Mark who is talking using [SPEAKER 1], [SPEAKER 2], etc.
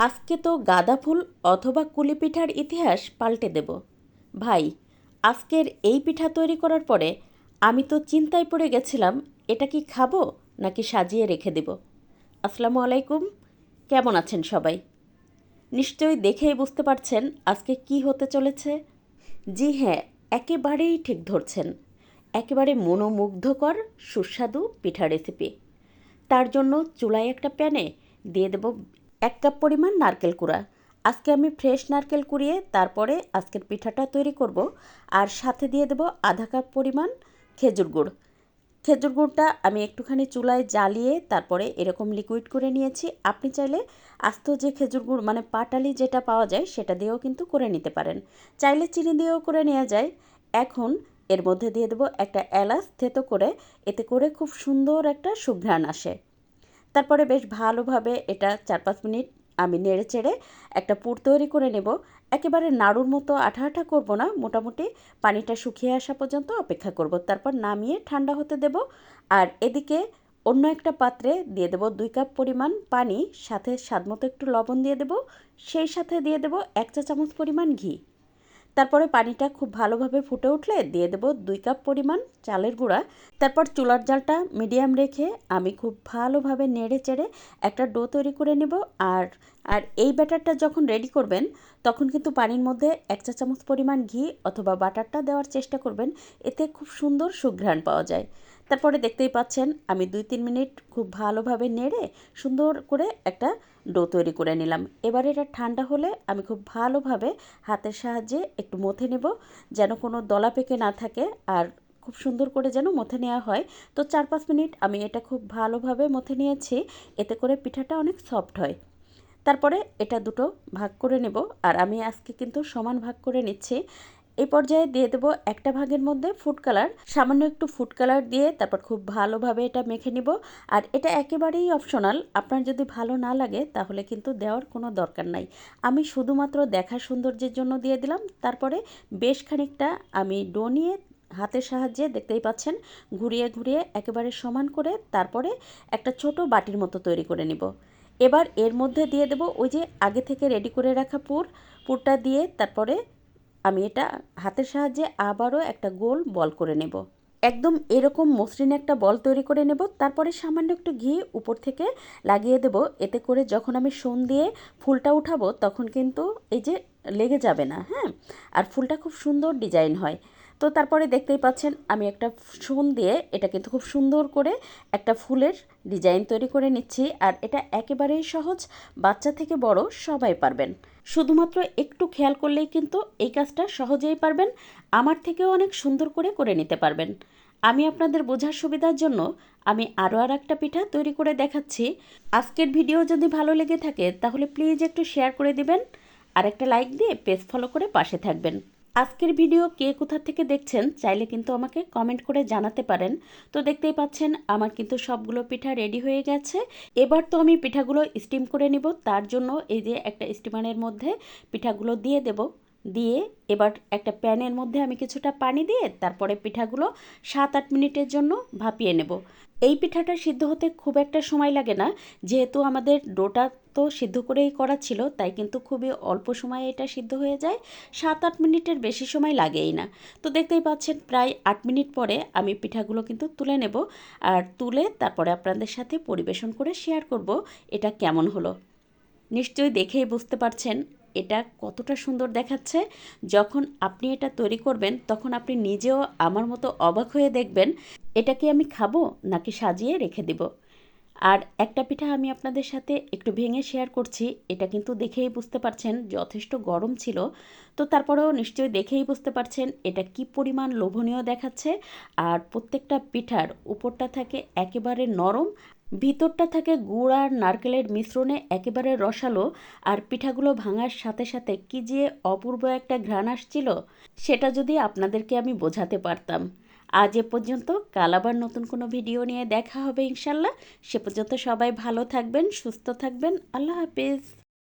[SPEAKER 1] আজকে তো গাঁদা ফুল অথবা কুলি পিঠার ইতিহাস পাল্টে দেব। ভাই, আজকের এই পিঠা তৈরি করার পরে আমি তো চিন্তায় পড়ে গেছিলাম, এটা কি খাবো নাকি সাজিয়ে রেখে দেব। আসসালামু আলাইকুম, কেমন আছেন সবাই? নিশ্চয়ই দেখেই বুঝতে পারছেন আজকে কি হতে চলেছে। জি হ্যাঁ, একেবারেই ঠিক ধরছেন। একেবারে মনোমুগ্ধকর সুস্বাদু পিঠা রেসিপি। তার জন্য চুলায় একটা প্যানে দিয়ে দেব 1 কাপ পরিমাণ নারকেল কুড়া। আজকে আমি ফ্রেশ নারকেল কুড়িয়ে তারপরে আজকের পিঠাটা তৈরি করব। আর সাথে দিয়ে দেব আধা কাপ পরিমাণ খেজুর গুড়। খেজুর গুড়টা আমি একটুখানি চুলায় জ্বালিয়ে তারপরে এরকম লিকুইড করে নিয়েছি। আপনি চাইলে আস্ত যে খেজুর গুড় মানে পাটালি যেটা পাওয়া যায় সেটা দিয়েও কিন্তু করে নিতে পারেন, চাইলে চিনি দিয়েও করে নেওয়া যায়। এখন এর মধ্যে দিয়ে দেবো একটা এলাচ থেতো করে, এতে করে খুব সুন্দর একটা সুঘ্রাণ আসে। তারপরে বেশ ভালোভাবে এটা 4-5 মিনিট আমি নেড়ে চেড়ে একটা পুর তৈরি করে নেব। একেবারে নাড়ুর মতো আঠা আঠা করবো না, মোটামুটি পানিটা শুকিয়ে আসা পর্যন্ত অপেক্ষা করব। তারপর নামিয়ে ঠান্ডা হতে দেব। আর এদিকে অন্য একটা পাত্রে দিয়ে দেব 2 কাপ পরিমাণ পানি, সাথে স্বাদমতো একটু লবণ দিয়ে দেব, সেই সাথে দিয়ে দেব 1 চা চামচ পরিমাণ ঘি। তারপরে পানিটা খুব ভালোভাবে ফুটে উঠলে দিয়ে দেব 2 কাপ পরিমাণ চালের গুঁড়া। তারপর চুলার জালটা মিডিয়াম রেখে আমি খুব ভালোভাবে নেড়ে চেড়ে একটা ডো তৈরি করে নেব। আর আর এই ব্যাটারটা যখন রেডি করবেন তখন কিন্তু পানির মধ্যে 1 চা চামচ পরিমাণ ঘি অথবা বাটারটা দেওয়ার চেষ্টা করবেন, এতে খুব সুন্দর সুঘ্রাণ পাওয়া যায়। তারপরে দেখতেই পাচ্ছেন আমি 2-3 মিনিট খুব ভালোভাবে নেড়ে সুন্দর করে একটা ডো তৈরি করে নিলাম। এবার এটা ঠান্ডা হলে আমি খুব ভালোভাবে হাতের সাহায্যে একটু মথে নেব, যেন কোনো দলা পেকে না থাকে আর খুব সুন্দর করে যেন মথে নেওয়া হয়। তো 4-5 মিনিট আমি এটা খুব ভালোভাবে মথে নিয়েছি, এতে করে পিঠাটা অনেক সফট হয়। তারপরে এটা দুটো ভাগ করে নেব, আর আমি আজকে কিন্তু সমান ভাগ করে নিচ্ছি। এই পর্যায়ে দিয়ে দেবো একটা ভাগের মধ্যে ফুড কালার, সামান্য একটু ফুড কালার দিয়ে তারপর খুব ভালোভাবে এটা মেখে নিব। আর এটা একেবারেই অপশনাল, আপনার যদি ভালো না লাগে তাহলে কিন্তু দেওয়ার কোনো দরকার নাই। আমি শুধুমাত্র দেখার সৌন্দর্যের জন্য দিয়ে দিলাম। তারপরে বেশ খানিকটা আমি ডো নিয়ে হাতের সাহায্যে দেখতেই পাচ্ছেন ঘুরিয়ে ঘুরিয়ে একেবারে সমান করে তারপরে একটা ছোট বাটির মতো তৈরি করে নিব। এবার এর মধ্যে দিয়ে দেব ওই যে আগে থেকে রেডি করে রাখা পুরটা দিয়ে তারপরে আমি এটা হাতের সাহায্যে আবারও একটা গোল বল করে নেব। একদম এরকম মসৃণ একটা বল তৈরি করে নেব। তারপরে সামান্য একটু ঘি উপর থেকে লাগিয়ে দেব, এতে করে যখন আমি শোন দিয়ে ফুলটা উঠাবো তখন কিন্তু এই যে লেগে যাবে না, হ্যাঁ। আর ফুলটা খুব সুন্দর ডিজাইন হয়। তো তারপরে দেখতেই পাচ্ছেন আমি একটা শোন দিয়ে এটা কিন্তু খুব সুন্দর করে একটা ফুলের ডিজাইন তৈরি করে নিচ্ছি। আর এটা একেবারেই সহজ, বাচ্চা থেকে বড় সবাই পারবেন। শুধুমাত্র একটু খেয়াল করলেই কিন্তু এই কাজটা সহজেই পারবেন, আমার থেকেও অনেক সুন্দর করে করে নিতে পারবেন। আমি আপনাদের বোঝার সুবিধার জন্য আমি আরও একটা পিঠা তৈরি করে দেখাচ্ছি। আজকের ভিডিও যদি ভালো লেগে থাকে তাহলে প্লিজ একটু শেয়ার করে দিবেন, আর একটা লাইক দিয়ে পেজ ফলো করে পাশে থাকবেন। আজকের ভিডিও কে কোথা থেকে দেখছেন চাইলে কিন্তু আমাকে কমেন্ট করে জানাতে পারেন। তো দেখতেই পাচ্ছেন আমার কিন্তু সবগুলো পিঠা রেডি হয়ে গেছে। এবার তো আমি পিঠাগুলো স্টিম করে নিব, তার জন্য এই যে একটা স্টিমারের মধ্যে পিঠাগুলো দিয়ে দেব। দিয়ে এবার একটা প্যানের মধ্যে আমি কিছুটা পানি দিয়ে তারপরে পিঠাগুলো 7-8 মিনিটের জন্য ভাপিয়ে নেব। এই পিঠাটা সিদ্ধ হতে খুব একটা সময় লাগে না, যেহেতু আমাদের ডোটা তো সিদ্ধ করেই করা ছিল, তাই কিন্তু খুবই অল্প সময়ে এটা সিদ্ধ হয়ে যায়। 7-8 মিনিটের বেশি সময় লাগেই না। তো দেখতেই পাচ্ছেন প্রায় 8 মিনিট পরে আমি পিঠাগুলো কিন্তু তুলে নেব। আর তুলে তারপরে আপনাদের সাথে পরিবেশন করে শেয়ার করব এটা কেমন হলো। নিশ্চয়ই দেখেই বুঝতে পারছেন এটা কতটা সুন্দর দেখাচ্ছে। যখন আপনি এটা তৈরি করবেন তখন আপনি নিজেও আমার মতো অবাক হয়ে দেখবেন এটা কি আমি খাবো নাকি সাজিয়ে রেখে দেব। আর একটা পিঠা আমি আপনাদের সাথে একটু ভেঙে শেয়ার করছি, এটা কিন্তু দেখেই বুঝতে পারছেন যথেষ্ট গরম ছিল। তো তারপরেও নিশ্চয়ই দেখেই বুঝতে পারছেন এটা কি পরিমাণ লোভনীয় দেখাচ্ছে। আর প্রত্যেকটা পিঠার উপরটা থাকে একেবারে নরম, ভিতরটা থাকে গুড় আর নারকেলের মিশ্রণে একেবারে রসালো। আর পিঠাগুলো ভাঙার সাথে সাথে কি যে অপূর্ব একটা ঘ্রাণ আসছিল, সেটা যদি আপনাদেরকে আমি বোঝাতে পারতাম। আজ এ পর্যন্ত, কাল আবার নতুন কোনো ভিডিও নিয়ে দেখা হবে ইনশাল্লাহ। সে পর্যন্ত সবাই ভালো থাকবেন, সুস্থ থাকবেন। আল্লাহ হাফেজ।